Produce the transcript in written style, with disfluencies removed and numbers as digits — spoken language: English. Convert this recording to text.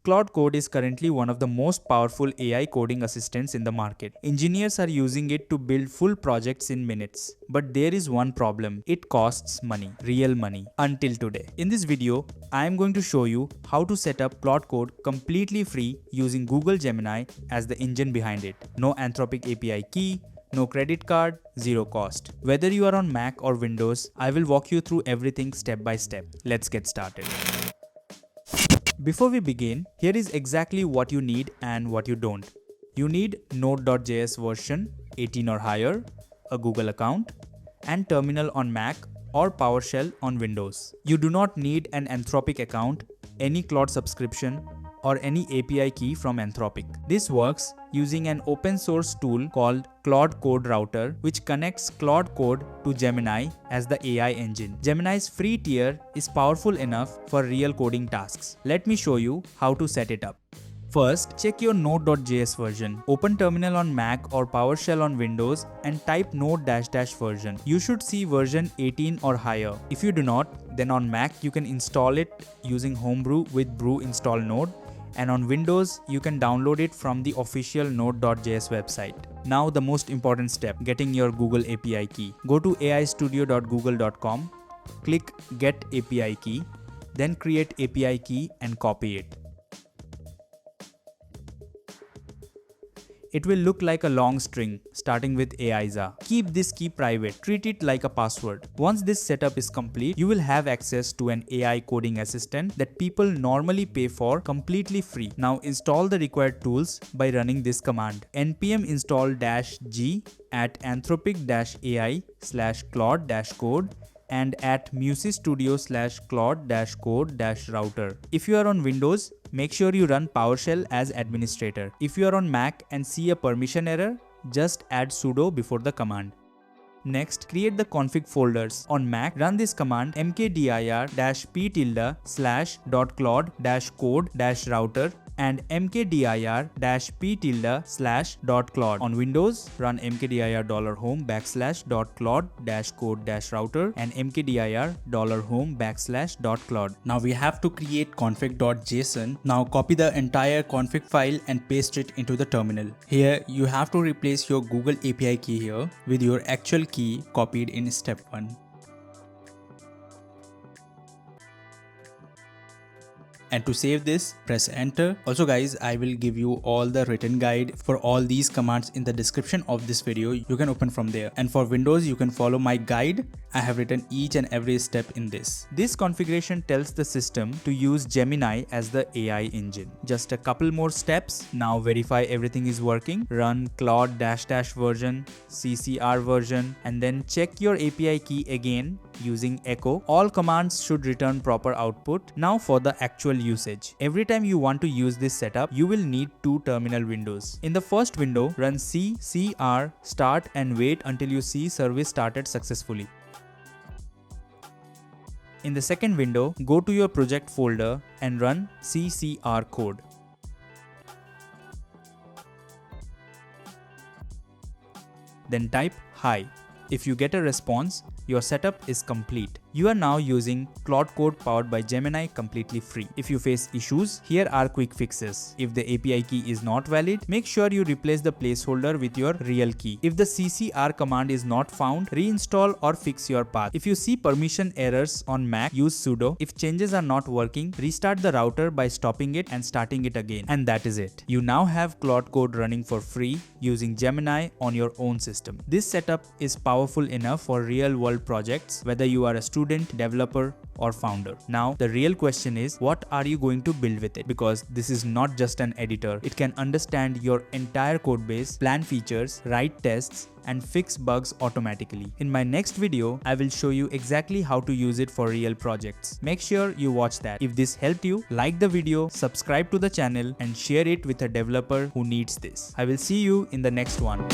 Claude Code is currently one of the most powerful AI coding assistants in the market. Engineers are using it to build full projects in minutes. But there is one problem. It costs money, real money, until today. In this video, I am going to show you how to set up Claude Code completely free using Google Gemini as the engine behind it. No Anthropic API key, no credit card, zero cost. Whether you are on Mac or Windows, I will walk you through everything step by step. Let's get started. Before we begin, here is exactly what you need and what you don't. You need Node.js version 18 or higher, a Google account, and terminal on Mac or PowerShell on Windows. You do not need an Anthropic account, any Claude subscription, or any API key from Anthropic. This works using an open source tool called Claude Code Router, which connects Claude Code to Gemini as the AI engine. Gemini's free tier is powerful enough for real coding tasks. Let me show you how to set it up. First, check your Node.js version. Open terminal on Mac or PowerShell on Windows and type node -- version. You should see version 18 or higher. If you do not, then on Mac you can install it using Homebrew with brew install node. And on Windows, you can download it from the official Node.js website. Now the most important step, getting your Google API key. Go to aistudio.google.com, click Get API Key, then create API key and copy it. It will look like a long string starting with AISA. Keep this key private, treat it like a password. Once this setup is complete, you will have access to an AI coding assistant that people normally pay for completely free. Now install the required tools by running this command: npm install -g at anthropic-ai/claude-code and at musicstudio/claude-code-router. If you are on Windows, make sure you run PowerShell as administrator. If you are on Mac and see a permission error, just add sudo before the command. Next, create the config folders. On Mac, run this command mkdir-p tilde/.claude-code-router and mkdir-p tilde/.claude. On Windows, run mkdir $home\.claude-code-router and mkdir $home\.claude. Now we have to create config.json. Now copy the entire config file and paste it into the terminal. Here you have to replace your Google API key here with your actual key copied in step 1. And to save this, press enter. Also guys, I will give you all the written guide for all these commands in the description of this video. You can open from there. And for Windows, you can follow my guide. I have written each and every step in this. This configuration tells the system to use Gemini as the AI engine. Just a couple more steps. Now verify everything is working. Run Claude -- version, CCR version, and then check your API key again using echo. All commands should return proper output. Now for the actual usage. Every time you want to use this setup, you will need 2 terminal windows. In the first window, run CCR start and wait until you see service started successfully. In the second window, go to your project folder and run CCR code. Then type hi. If you get a response, your setup is complete. You are now using Claude Code powered by Gemini completely free. If you face issues, here are quick fixes. If the API key is not valid, make sure you replace the placeholder with your real key. If the CCR command is not found, reinstall or fix your path. If you see permission errors on Mac, use sudo. If changes are not working, restart the router by stopping it and starting it again. And that is it. You now have Claude Code running for free using Gemini on your own system. This setup is powerful enough for real-world projects, whether you are a student, developer, or founder. Now, the real question is, what are you going to build with it? Because this is not just an editor. It can understand your entire code base, plan features, write tests, and fix bugs automatically. In my next video, I will show you exactly how to use it for real projects. Make sure you watch that. If this helped you, like the video, subscribe to the channel, and share it with a developer who needs this. I will see you in the next one.